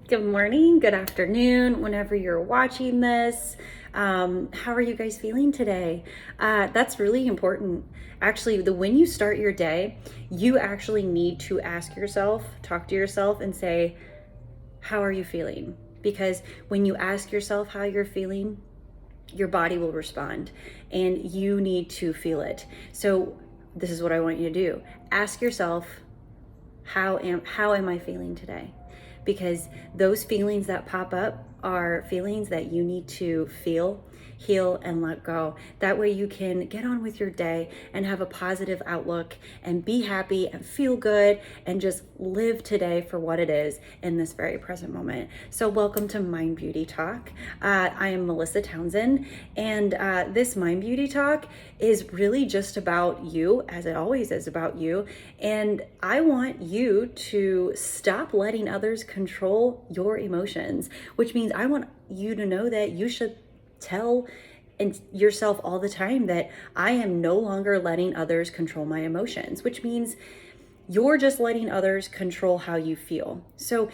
Good morning, good afternoon, whenever you're watching this. How are you guys feeling today? That's really important. Actually, when you start your day, you actually need to ask yourself, talk to yourself, and say, how are you feeling? Because when you ask yourself how you're feeling, your body will respond and you need to feel it. So, this is what I want you to do. Ask yourself, how am I feeling today? Because those feelings that pop up are feelings that you need to feel, heal, and let go. That way you can get on with your day and have a positive outlook and be happy and feel good and just live today for what it is in this very present moment. So welcome to Mind Beauty Talk. I am Melissa Townsend, and this Mind Beauty Talk is really just about you, as it always is about you. And I want you to stop letting others control your emotions, which means I want you to know that you should tell yourself all the time that I am no longer letting others control my emotions, which means you're just letting others control how you feel. So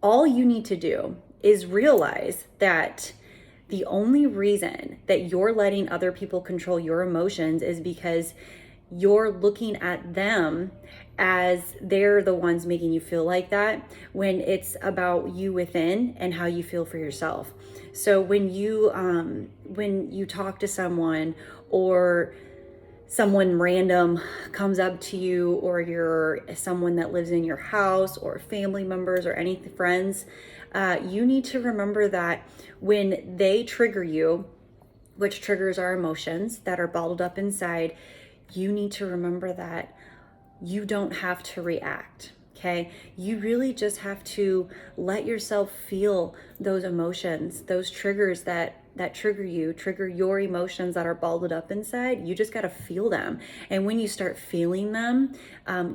all you need to do is realize that the only reason that you're letting other people control your emotions is because you're looking at them as they're the ones making you feel like that, when it's about you within and how you feel for yourself. So when you talk to someone, or someone random comes up to you, or you're someone that lives in your house, or family members, or any friends, you need to remember that when they trigger you, which triggers our emotions that are bottled up inside, you need to remember that you don't have to react. Okay, you really just have to let yourself feel those emotions, those triggers that trigger your emotions that are balled up inside. You just got to feel them. And when you start feeling them,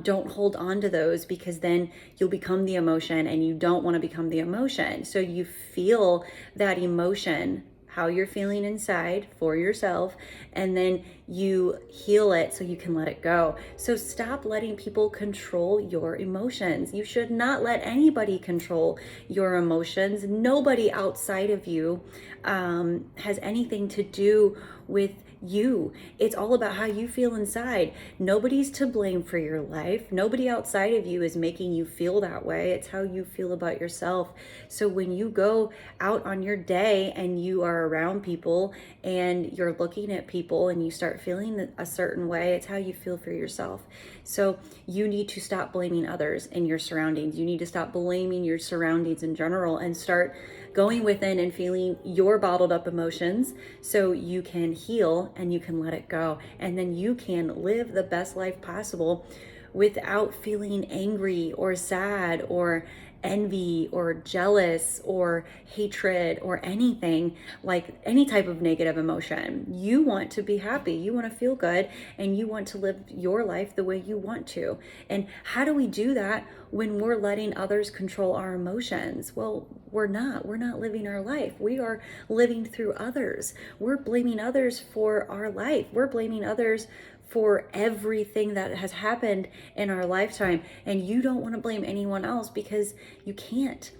don't hold on to those, because then you'll become the emotion, and you don't want to become the emotion. So you feel that emotion, how you're feeling inside for yourself, and then you heal it so you can let it go. So stop letting people control your emotions. You should not let anybody control your emotions. Nobody outside of you has anything to do with you. It's all about how you feel inside. Nobody's to blame for your life. Nobody outside of you is making you feel that way. It's how you feel about yourself. So when you go out on your day and you are around people and you're looking at people and you start feeling a certain way, it's how you feel for yourself. So you need to stop blaming others in your surroundings. You need to stop blaming your surroundings in general and start going within and feeling your bottled up emotions so you can heal and you can let it go. And then you can live the best life possible without feeling angry or sad or envy or jealous or hatred or anything, like any type of negative emotion. You want to be happy, you want to feel good, and you want to live your life the way you want to. And how do we do that when we're letting others control our emotions? Well, we're not living our life. We are living through others. We're blaming others for our life. We're blaming others for everything that has happened in our lifetime. And you don't want to blame anyone else, because you can't.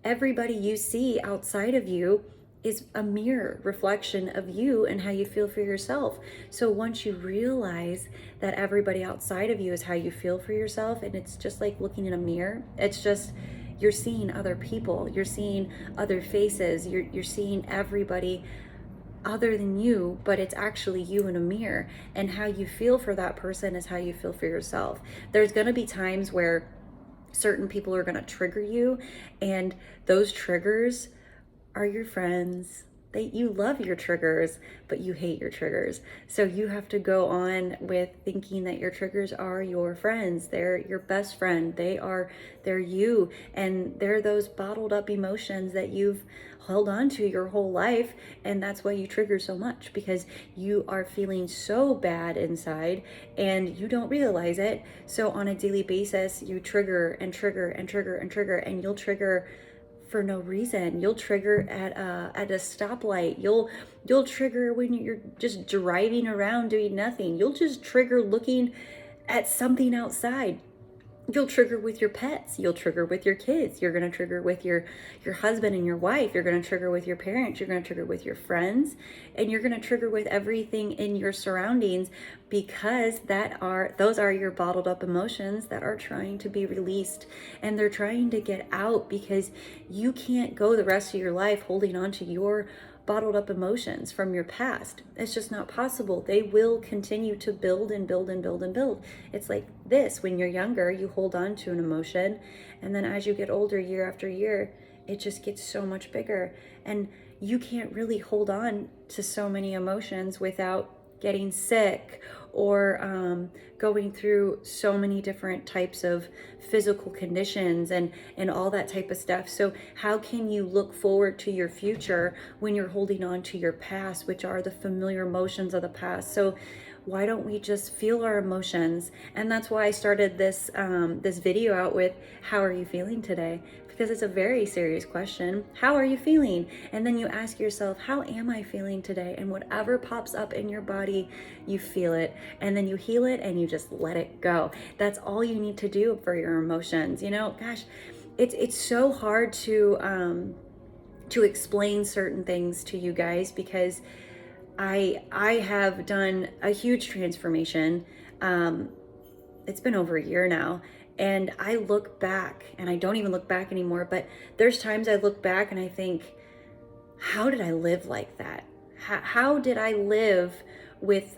Everybody you see outside of you is a mirror reflection of you and how you feel for yourself. So once you realize that everybody outside of you is how you feel for yourself, and it's just like looking in a mirror, it's just, you're seeing other people, you're seeing other faces, you're seeing everybody other than you, but it's actually you in a mirror, and how you feel for that person is how you feel for yourself. There's going to be times where certain people are going to trigger you, and those triggers are your friends. You love your triggers, but you hate your triggers. So you have to go on with thinking that your triggers are your friends. They're your best friend. They're you, and they're those bottled up emotions that you've held on to your whole life. And that's why you trigger so much, because you are feeling so bad inside and you don't realize it. So on a daily basis, you trigger and trigger and trigger and trigger, and you'll trigger for no reason. You'll trigger at a stoplight. You'll trigger when you're just driving around doing nothing. You'll just trigger looking at something outside. You'll trigger with your pets. You'll trigger with your kids. You're going to trigger with your husband and your wife. You're going to trigger with your parents. You're going to trigger with your friends, and you're going to trigger with everything in your surroundings, because those are your bottled up emotions that are trying to be released, and they're trying to get out, because you can't go the rest of your life holding on to your bottled up emotions from your past. It's just not possible. They will continue to build and build and build and build. It's like this: when you're younger, you hold on to an emotion, and then as you get older, year after year, it just gets so much bigger. And you can't really hold on to so many emotions without getting sick, or going through so many different types of physical conditions and all that type of stuff. So how can you look forward to your future when you're holding on to your past, which are the familiar emotions of the past? So why don't we just feel our emotions? And that's why I started this this video out with, how are you feeling today? Because it's a very serious question. How are you feeling? And then you ask yourself, how am I feeling today? And whatever pops up in your body, you feel it, and then you heal it, and you just let it go. That's all you need to do for your emotions. You know, gosh, it's so hard to explain certain things to you guys, because I have done a huge transformation. It's been over a year now, and I look back, and I don't even look back anymore, but there's times I look back and I think, how did I live like that? How did I live with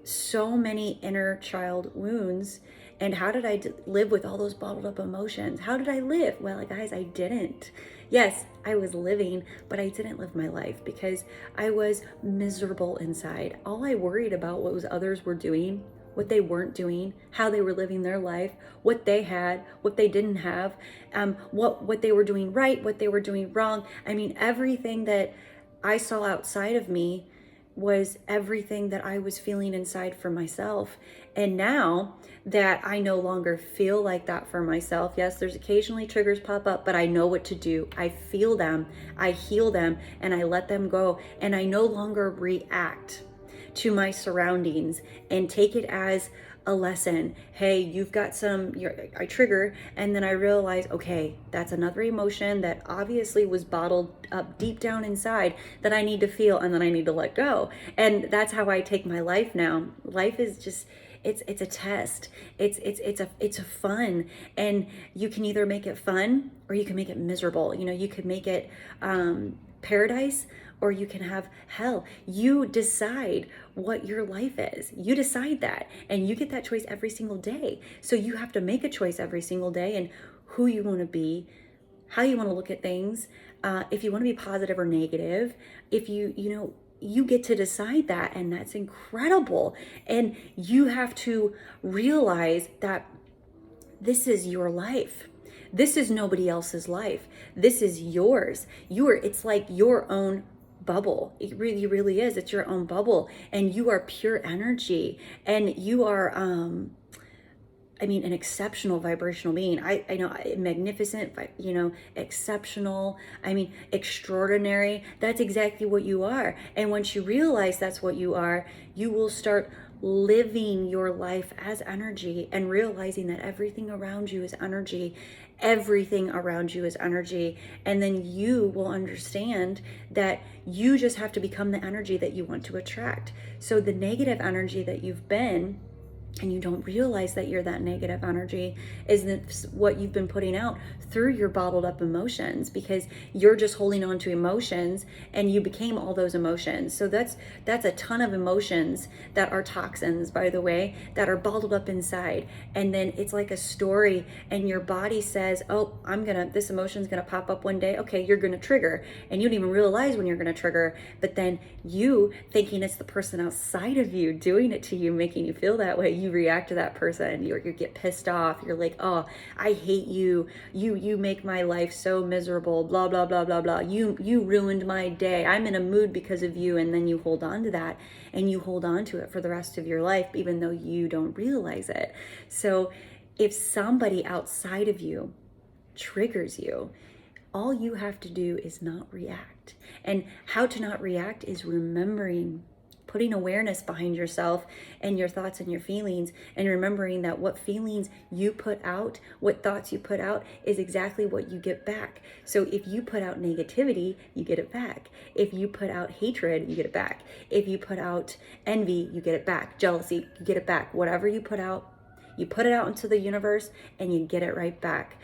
so many inner child wounds? And how did I live with all those bottled up emotions? How did I live? Well, guys, I didn't. Yes, I was living, but I didn't live my life, because I was miserable inside. All I worried about was others were doing, what they weren't doing, how they were living their life, what they had, what they didn't have, what they were doing right, what they were doing wrong. I mean, everything that I saw outside of me was everything that I was feeling inside for myself. And now that I no longer feel like that for myself, yes, there's occasionally triggers pop up, but I know what to do. I feel them, I heal them, and I let them go. And I no longer react to my surroundings and take it as a lesson. Hey, you've got I trigger, and then I realize, okay, that's another emotion that obviously was bottled up deep down inside that I need to feel, and then I need to let go. And that's how I take my life now. Life is just, it's a test. It's a fun, and you can either make it fun or you can make it miserable. You know, you could make it paradise, or you can have hell. You decide what your life is. You decide that, and you get that choice every single day. So you have to make a choice every single day, and who you want to be, how you want to look at things, if you want to be positive or negative, if you get to decide that, and that's incredible. And you have to realize that this is your life. This is nobody else's life. This is yours. It's like your own bubble. It really, really is. It's your own bubble, and you are pure energy, and you are, an exceptional vibrational being. I know, magnificent, exceptional, extraordinary. That's exactly what you are. And once you realize that's what you are, you will start living your life as energy, and realizing that everything around you is energy. Everything around you is energy. And then you will understand that you just have to become the energy that you want to attract. So the negative energy that you've been, and you don't realize that you're that negative energy, is what you've been putting out through your bottled up emotions, because you're just holding on to emotions, and you became all those emotions. So that's a ton of emotions that are toxins, by the way, that are bottled up inside. And then it's like a story, and your body says, oh, this emotion's gonna pop up one day. Okay, you're gonna trigger, and you don't even realize when you're gonna trigger, but then you, thinking it's the person outside of you doing it to you, making you feel that way, you react to that person. You get pissed off. You're like, oh, I hate you. You make my life so miserable. Blah blah blah blah blah. You ruined my day. I'm in a mood because of you. And then you hold on to that, and you hold on to it for the rest of your life, even though you don't realize it. So if somebody outside of you triggers you, all you have to do is not react. And how to not react is remembering, putting awareness behind yourself and your thoughts and your feelings, and remembering that what feelings you put out, what thoughts you put out, is exactly what you get back. So if you put out negativity, you get it back. If you put out hatred, you get it back. If you put out envy, you get it back. Jealousy, you get it back. Whatever you put out, you put it out into the universe and you get it right back.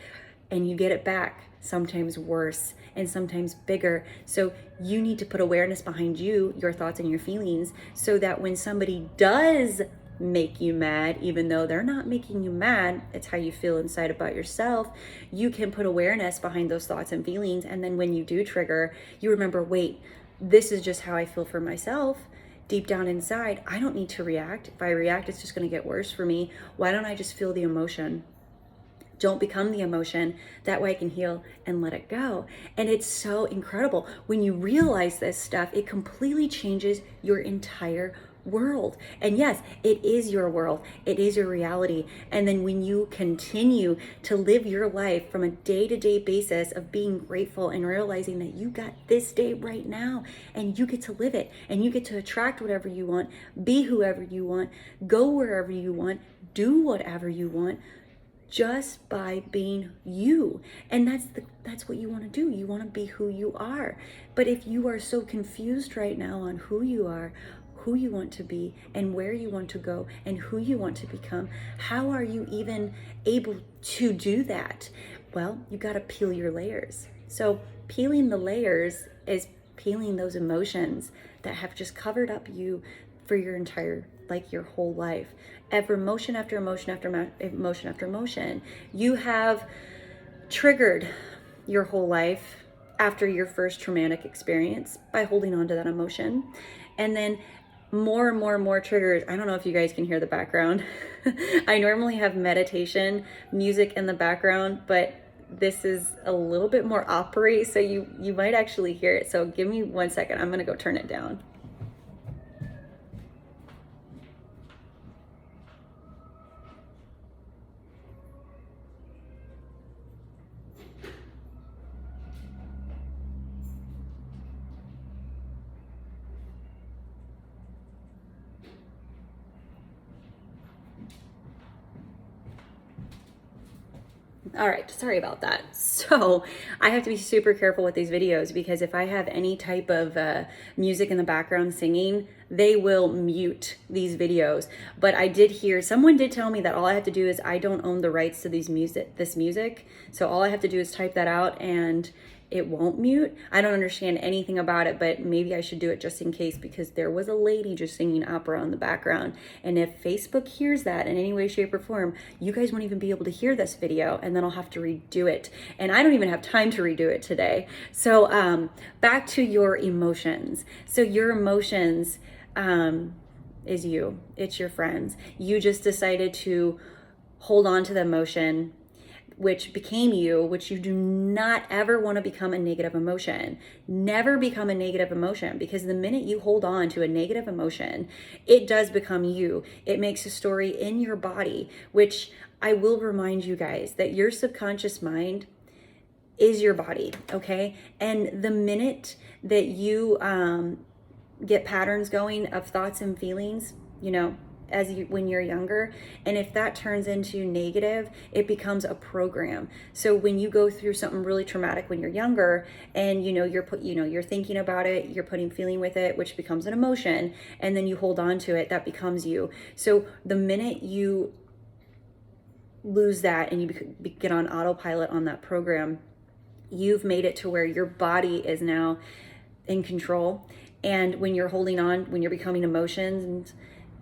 And you get it back sometimes worse and sometimes bigger. So you need to put awareness behind you, your thoughts and your feelings, so that when somebody does make you mad, even though they're not making you mad, it's how you feel inside about yourself, you can put awareness behind those thoughts and feelings. And then when you do trigger, you remember, wait, this is just how I feel for myself. Deep down inside, I don't need to react. If I react, it's just going to get worse for me. Why don't I just feel the emotion? Don't become the emotion. That way I can heal and let it go. And it's so incredible. When you realize this stuff, it completely changes your entire world. And yes, it is your world. It is your reality. And then when you continue to live your life from a day-to-day basis of being grateful and realizing that you got this day right now and you get to live it and you get to attract whatever you want, be whoever you want, go wherever you want, do whatever you want, just by being you. And that's what you want to do. You want to be who you are. But if you are so confused right now on who you are, who you want to be, and where you want to go, and who you want to become, how are you even able to do that? Well, you got to peel your layers. So peeling the layers is peeling those emotions that have just covered up you for your entire, like your whole life. Ever emotion after emotion after emotion after emotion. You have triggered your whole life after your first traumatic experience by holding on to that emotion. And then more and more and more triggers. I don't know if you guys can hear the background. I normally have meditation music in the background, but this is a little bit more opera, so you might actually hear it. So give me 1 second. I'm gonna go turn it down. All right, sorry about that. So I have to be super careful with these videos because if I have any type of music in the background singing, they will mute these videos. But I did hear, someone did tell me that all I have to do is I don't own the rights to this music. So all I have to do is type that out and it won't mute. I don't understand anything about it, but maybe I should do it just in case because there was a lady just singing opera in the background. And if Facebook hears that in any way, shape, or form, you guys won't even be able to hear this video and then I'll have to redo it. And I don't even have time to redo it today. So back to your emotions. So your emotions is you. It's your friends. You just decided to hold on to the emotion which became you, which you do not ever want to become a negative emotion. Never become a negative emotion, because the minute you hold on to a negative emotion, it does become you. It makes a story in your body, which I will remind you guys that your subconscious mind is your body, okay? And the minute that you get patterns going of thoughts and feelings, when you're younger, and if that turns into negative, it becomes a program. So when you go through something really traumatic when you're younger, and you're thinking about it, you're putting feeling with it, which becomes an emotion, and then you hold on to it, that becomes you. So the minute you lose that and you get on autopilot on that program, you've made it to where your body is now in control. And when you're holding on, when you're becoming emotions,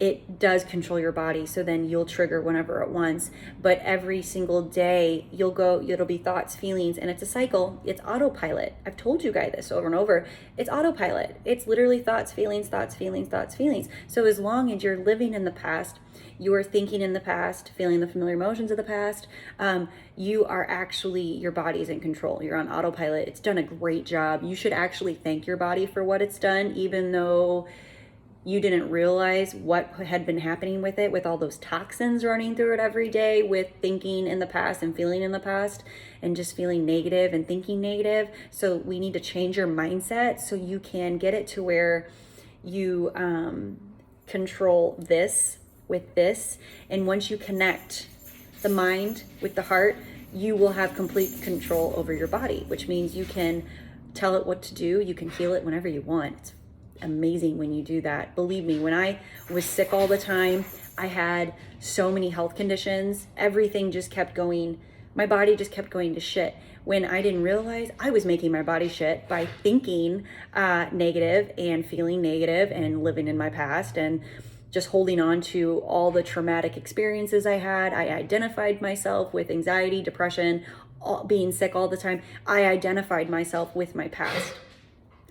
it does control your body. So then you'll trigger whenever it wants. But every single day it'll be thoughts, feelings, and it's a cycle. It's autopilot. I've told you guys this over and over. It's autopilot. It's literally thoughts, feelings, thoughts, feelings, thoughts, feelings. So as long as you're living in the past, you are thinking in the past, feeling the familiar emotions of the past, you are actually, your body's in control. You're on autopilot. It's done a great job. You should actually thank your body for what it's done, even though you didn't realize what had been happening with it, with all those toxins running through it every day, with thinking in the past and feeling in the past and just feeling negative and thinking negative. So we need to change your mindset so you can get it to where you control this with this. And once you connect the mind with the heart, you will have complete control over your body, which means you can tell it what to do. You can heal it whenever you want. It's amazing when you do that. Believe me, when I was sick all the time, I had so many health conditions. Everything just kept going. My body just kept going to shit. When I didn't realize I was making my body shit by thinking negative and feeling negative and living in my past and just holding on to all the traumatic experiences I had. I identified myself with anxiety, depression, being sick all the time. I identified myself with my past.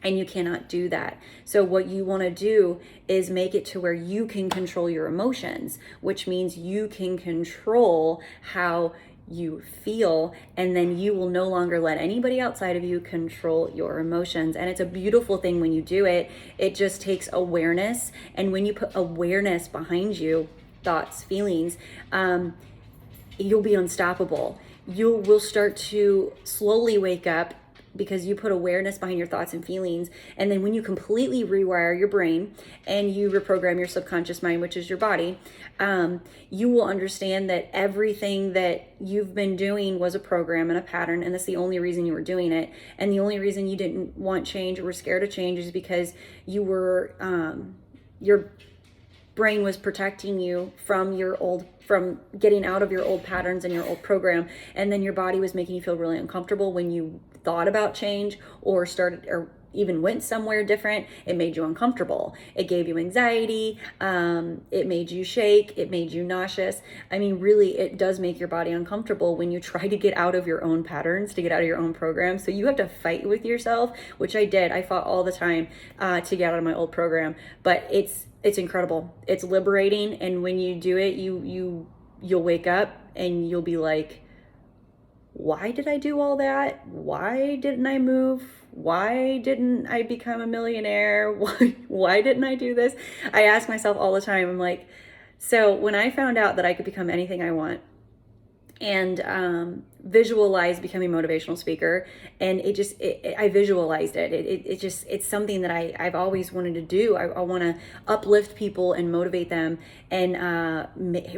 And you cannot do that. So what you want to do is make it to where you can control your emotions, which means you can control how you feel, and then you will no longer let anybody outside of you control your emotions. And it's a beautiful thing when you do it. It just takes awareness, and when you put awareness behind you, thoughts, feelings, you'll be unstoppable. You will start to slowly wake up because you put awareness behind your thoughts and feelings. And then when you completely rewire your brain and you reprogram your subconscious mind, which is your body, you will understand that everything that you've been doing was a program and a pattern, and that's the only reason you were doing it. And the only reason you didn't want change or were scared of change is because you were, your brain was protecting you from getting out of your old patterns and your old program. And then your body was making you feel really uncomfortable when you thought about change or started or even went somewhere different. It made you uncomfortable. It gave you anxiety. It made you shake. It made you nauseous. I mean, really, it does make your body uncomfortable when you try to get out of your own patterns, to get out of your own program. So you have to fight with yourself, which I did. I fought all the time to get out of my old program. But it's incredible. It's liberating. And when you do it, you'll wake up and you'll be like, why did I do all that? Why didn't I move? Why didn't I become a millionaire? Why didn't I do this? I ask myself all the time. I'm like, so when I found out that I could become anything I want and visualize becoming a motivational speaker, and I visualized it. It's something that I've always wanted to do. I want to uplift people and motivate them and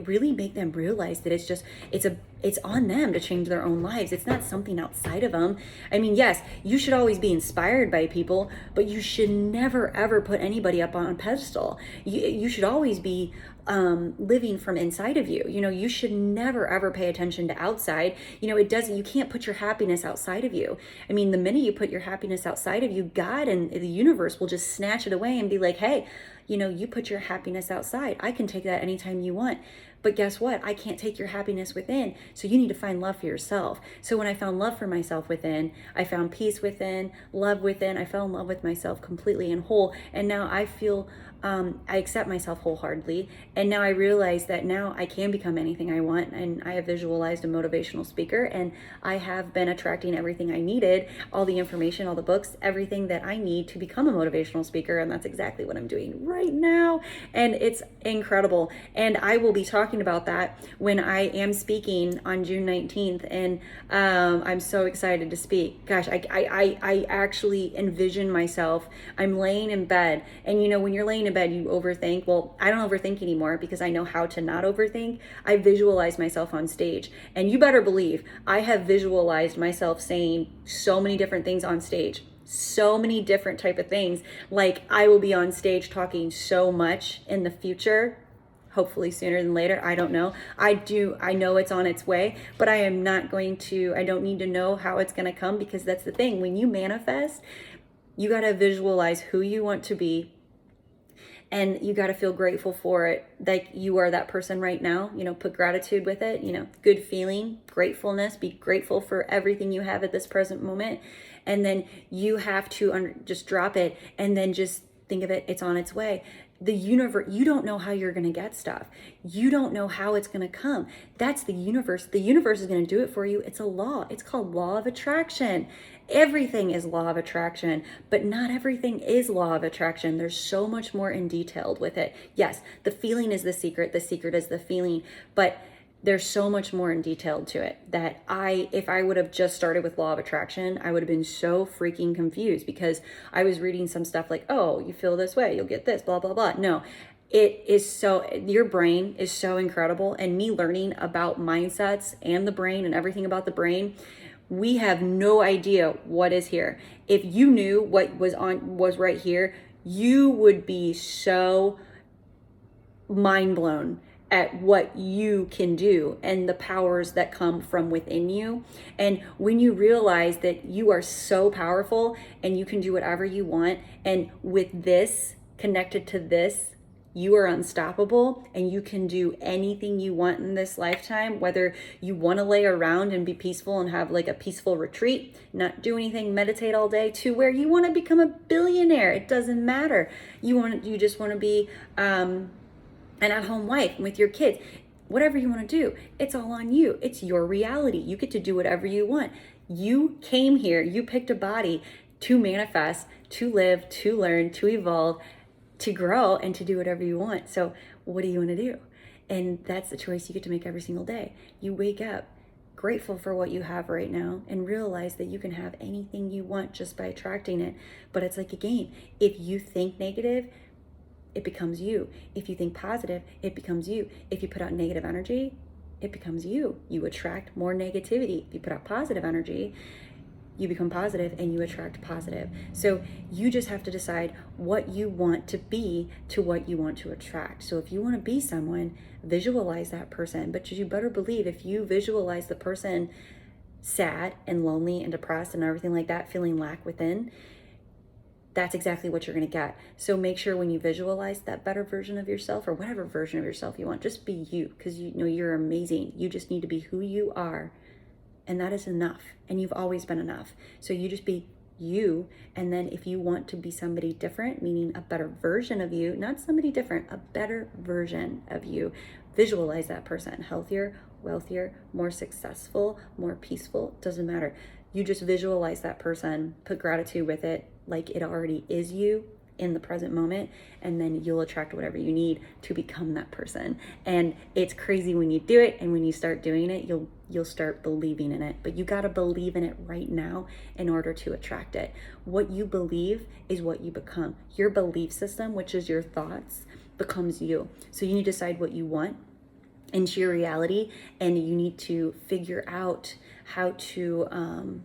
really make them realize that it's on them to change their own lives. It's not something outside of them. I mean, yes, you should always be inspired by people, but you should never ever put anybody up on a pedestal. You should always be living from inside of you. You should never ever pay attention to outside. You can't put your happiness outside of you. I mean, the minute you put your happiness outside of you, God and the universe will just snatch it away and be like, hey, you put your happiness outside. I can take that anytime you want. But guess what? I can't take your happiness within. So you need to find love for yourself. So when I found love for myself within, I found peace within, love within. I fell in love with myself completely and whole. And now I feel, I accept myself wholeheartedly. And now I realize that now I can become anything I want. And I have visualized a motivational speaker, and I have been attracting everything I needed, all the information, all the books, everything that I need to become a motivational speaker. And that's exactly what I'm doing right now. And it's incredible. And I will be talking about that when I am speaking on June 19th. And I'm so excited to speak. Gosh, I actually envision myself. I'm laying in bed, and when you're laying in bed, you overthink. Well, I don't overthink anymore because I know how to not overthink. I visualize myself on stage, and you better believe I have visualized myself saying so many different things on stage. So many different type of things. Like, I will be on stage talking so much in the future, hopefully sooner than later. I don't know. I know it's on its way, but I don't need to know how it's going to come, because that's the thing. When you manifest, you got to visualize who you want to be, and you got to feel grateful for it. Like you are that person right now, put gratitude with it, good feeling, gratefulness, be grateful for everything you have at this present moment. And then you have to just drop it, and then just think of it. It's on its way. The universe, you don't know how you're going to get stuff. You don't know how it's going to come. That's the universe. The universe is going to do it for you. It's a law. It's called law of attraction. Everything is law of attraction, but not everything is law of attraction. There's so much more in detail with it. Yes, the feeling is the secret. The secret is the feeling, but there's so much more in detail to it that if I would have just started with law of attraction, I would have been so freaking confused, because I was reading some stuff like, oh, you feel this way, you'll get this, blah, blah, blah. No, it is so, your brain is so incredible. And me learning about mindsets and the brain and everything about the brain, we have no idea what is here. If you knew what was right here, you would be so mind blown at what you can do and the powers that come from within you. And when you realize that you are so powerful and you can do whatever you want, and with this, connected to this, you are unstoppable and you can do anything you want in this lifetime, whether you want to lay around and be peaceful and have like a peaceful retreat, not do anything, meditate all day, to where you want to become a billionaire. It doesn't matter. You just want to be an at-home wife with your kids. Whatever you want to do, it's all on you. It's your reality. You get to do whatever you want. You came here, you picked a body to manifest, to live, to learn, to evolve, to grow, and to do whatever you want. So what do you want to do? And that's the choice you get to make every single day. You wake up grateful for what you have right now and realize that you can have anything you want just by attracting it. But it's like a game. If you think negative, it becomes you. If you think positive, it becomes you. If you put out negative energy, it becomes you. You attract more negativity. If you put out positive energy, you become positive and you attract positive. So you just have to decide what you want to be to what you want to attract. So if you want to be someone, visualize that person. But you better believe, if you visualize the person sad and lonely and depressed and everything like that, feeling lack within, that's exactly what you're going to get. So make sure when you visualize that better version of yourself, or whatever version of yourself you want, just be you, because you know you're amazing. You just need to be who you are. And that is enough. And you've always been enough. So you just be you. And then if you want to be somebody different, meaning a better version of you, not somebody different, a better version of you, visualize that person healthier, wealthier, more successful, more peaceful. Doesn't matter. You just visualize that person, put gratitude with it like it already is you in the present moment, and then you'll attract whatever you need to become that person. And it's crazy when you do it, and when you start doing it, you'll start believing in it. But you got to believe in it right now in order to attract it. What you believe is what you become. Your belief system, which is your thoughts, becomes you. So you need to decide what you want into your reality, and you need to figure out how to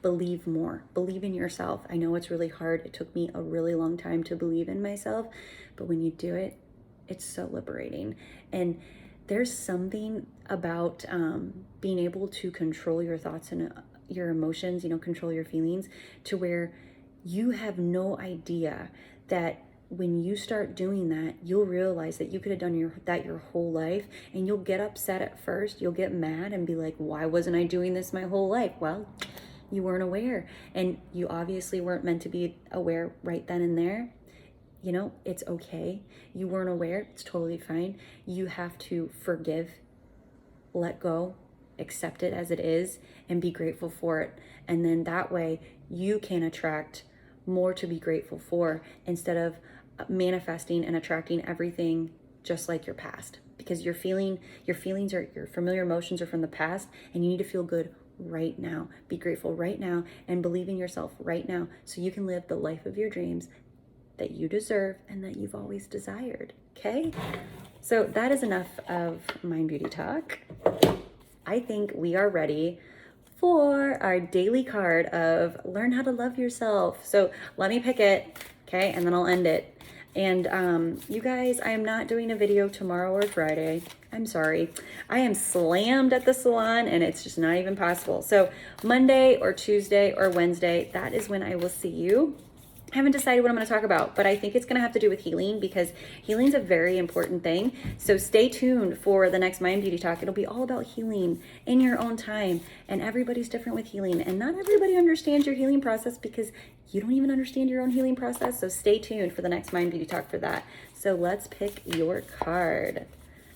believe more. Believe in yourself. I know it's really hard. It took me a really long time to believe in myself, but when you do it, it's so liberating. And there's something about being able to control your thoughts and your emotions, control your feelings, to where you have no idea that when you start doing that, you'll realize that you could have done that your whole life, and you'll get upset at first. You'll get mad and be like, why wasn't I doing this my whole life? Well, you weren't aware, and you obviously weren't meant to be aware right then and there. It's okay. You weren't aware. It's totally fine. You have to forgive, let go, accept it as it is, and be grateful for it. And then that way you can attract more to be grateful for, instead of manifesting and attracting everything just like your past, because your feelings are your familiar emotions are from the past, and you need to feel good right now. Be grateful right now and believe in yourself right now, so you can live the life of your dreams that you deserve and that you've always desired. Okay? So that is enough of Mind Beauty talk. I think we are ready for our daily card of learn how to love yourself. So let me pick it, okay? And then I'll end it. And you guys, I am not doing a video tomorrow or Friday. I'm sorry. I am slammed at the salon, and it's just not even possible. So Monday or Tuesday or Wednesday, that is when I will see you. I haven't decided what I'm going to talk about, but I think it's going to have to do with healing, because healing is a very important thing. So stay tuned for the next Mind Beauty talk. It'll be all about healing in your own time, and everybody's different with healing, and not everybody understands your healing process, because you don't even understand your own healing process. So stay tuned for the next Mind Beauty talk for that. So let's pick your card.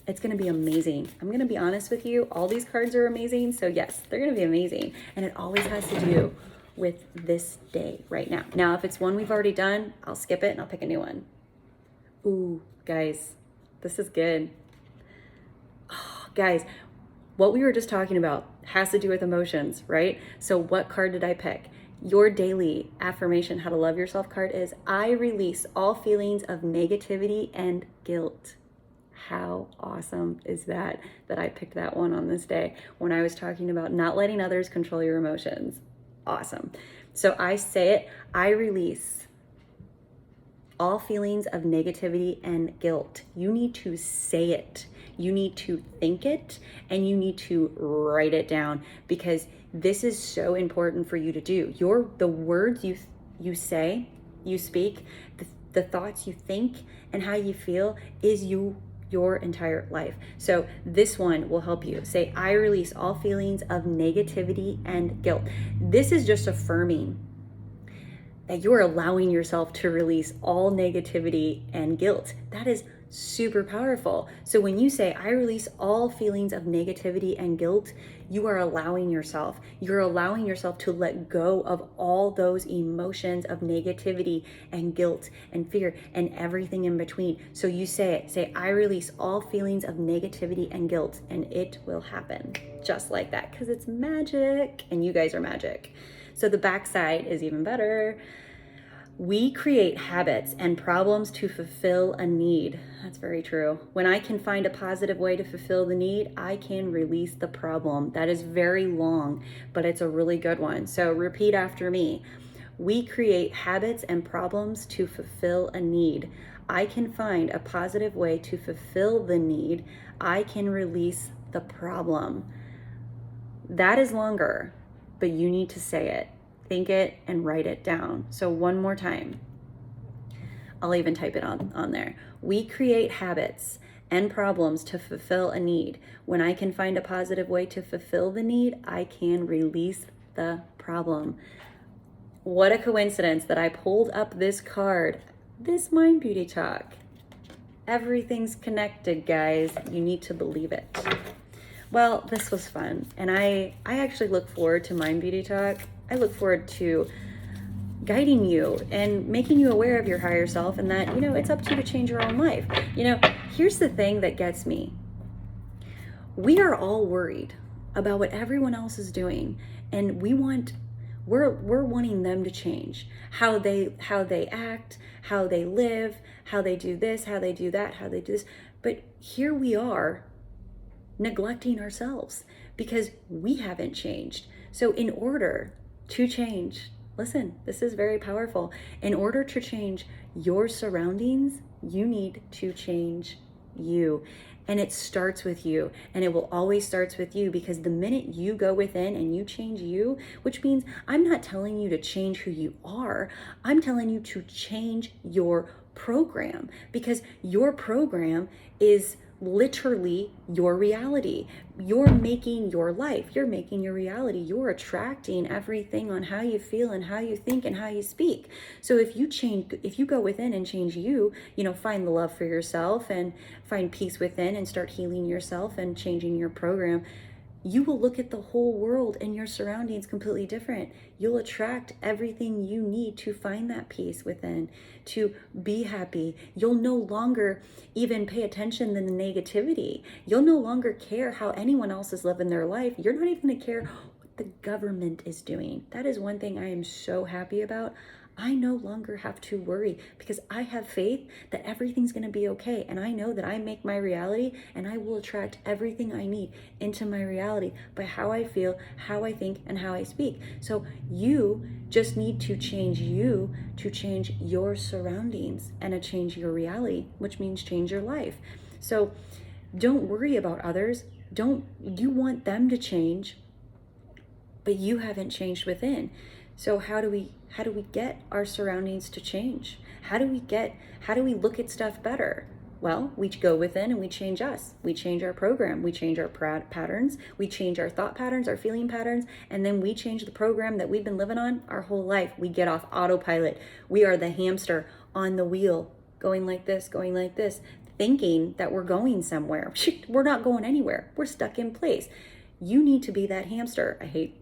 It's going to be amazing. I'm going to be honest with you. All these cards are amazing. So yes, they're going to be amazing. And it always has to do with this day right now. Now, if it's one we've already done, I'll skip it and I'll pick a new one. Ooh, guys, this is good. Oh, guys, What we were just talking about has to do with emotions, right? So what card did I pick? Your daily affirmation, how to love yourself card is, I release all feelings of negativity and guilt. How awesome is that, that I picked that one on this day when I was talking about not letting others control your emotions? Awesome. So I say it, I release all feelings of negativity and guilt. You need to say it. You need to think it, and you need to write it down, because this is so important for you to do. The words you say, you speak, the thoughts you think, and how you feel is your entire life. So this one will help you. Say, I release all feelings of negativity and guilt. This is just affirming that you're allowing yourself to release all negativity and guilt. That is super powerful. So when you say, I release all feelings of negativity and guilt, you are allowing yourself. You're allowing yourself to let go of all those emotions of negativity and guilt and fear and everything in between. So you say it. Say, I release all feelings of negativity and guilt, and it will happen just like that, because it's magic, and you guys are magic. So the backside is even better. We create habits and problems to fulfill a need. That's very true. When I can find a positive way to fulfill the need, I can release the problem. That is very long, but it's a really good one. So repeat after me. We create habits and problems to fulfill a need. I can find a positive way to fulfill the need. I can release the problem. That is longer, but you need to say it. Think it and write it down. So one more time. I'll even type it on there. We create habits and problems to fulfill a need. When I can find a positive way to fulfill the need, I can release the problem. What a coincidence that I pulled up this card, this Mind Beauty Talk. Everything's connected, guys. You need to believe it. Well, this was fun, and I actually look forward to Mind Beauty Talk. I look forward to guiding you and making you aware of your higher self, and that, it's up to you to change your own life. Here's the thing that gets me. We are all worried about what everyone else is doing, and we're wanting them to change how they act, how they live, how they do this, how they do that, how they do this. But here we are neglecting ourselves because we haven't changed. So in order to change, listen, this is very powerful. In order to change your surroundings, you need to change you. And it starts with you, and it will always start with you, because the minute you go within and you change you, which means I'm not telling you to change who you are, I'm telling you to change your program, because your program is literally your reality. You're making your life. You're making your reality. You're attracting everything on how you feel and how you think and how you speak. So if you go within and change you, find the love for yourself and find peace within and start healing yourself and changing your program, you will look at the whole world and your surroundings completely different. You'll attract everything you need to find that peace within, to be happy. You'll no longer even pay attention to the negativity. You'll no longer care how anyone else is living their life. You're not even going to care what the government is doing. That is one thing I am so happy about. I no longer have to worry, because I have faith that everything's going to be okay. And I know that I make my reality, and I will attract everything I need into my reality by how I feel, how I think, and how I speak. So you just need to change you to change your surroundings and to change your reality, which means change your life. So don't worry about others. You want them to change, but you haven't changed within. So how do we get our surroundings to change? How do we look at stuff better? Well, we go within and we change us. We change our program. We change our patterns. We change our thought patterns, our feeling patterns, and then we change the program that we've been living on our whole life. We get off autopilot. We are the hamster on the wheel, going like this, thinking that we're going somewhere. We're not going anywhere. We're stuck in place. You need to be that hamster. I hate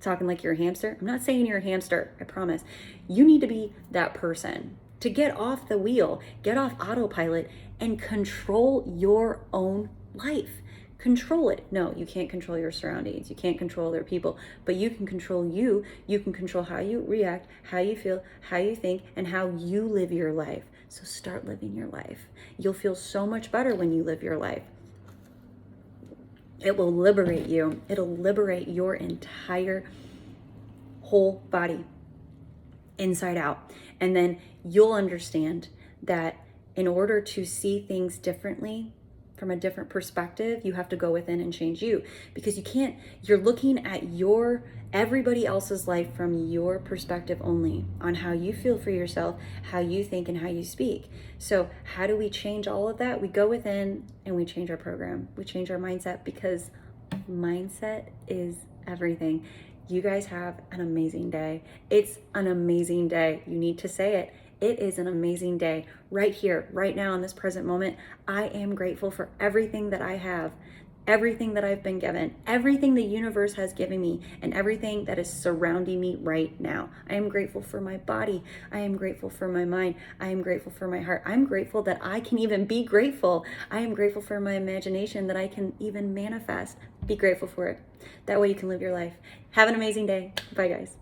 talking like you're a hamster. I'm not saying you're a hamster, I promise. You need to be that person to get off the wheel, get off autopilot, and control your own life. control it. No, you can't control your surroundings. You can't control other people, but you can control you. You can control how you react, how you feel, how you think, and how you live your life. So start living your life. You'll feel so much better when you live your life. It will liberate you. It'll liberate your entire whole body, inside out. And then you'll understand that in order to see things differently, from a different perspective, you have to go within and change you, because you're looking at everybody else's life from your perspective only, on how you feel for yourself, how you think, and how you speak. So how do we change all of that? We go within and we change our program. We change our mindset, because mindset is everything. You guys have an amazing day. It's an amazing day. You need to say it. It is an amazing day. Right here, right now, in this present moment, I am grateful for everything that I have, everything that I've been given, everything the universe has given me, and everything that is surrounding me right now. I am grateful for my body. I am grateful for my mind. I am grateful for my heart. I'm grateful that I can even be grateful. I am grateful for my imagination, that I can even manifest. Be grateful for it. That way you can live your life. Have an amazing day. Bye, guys.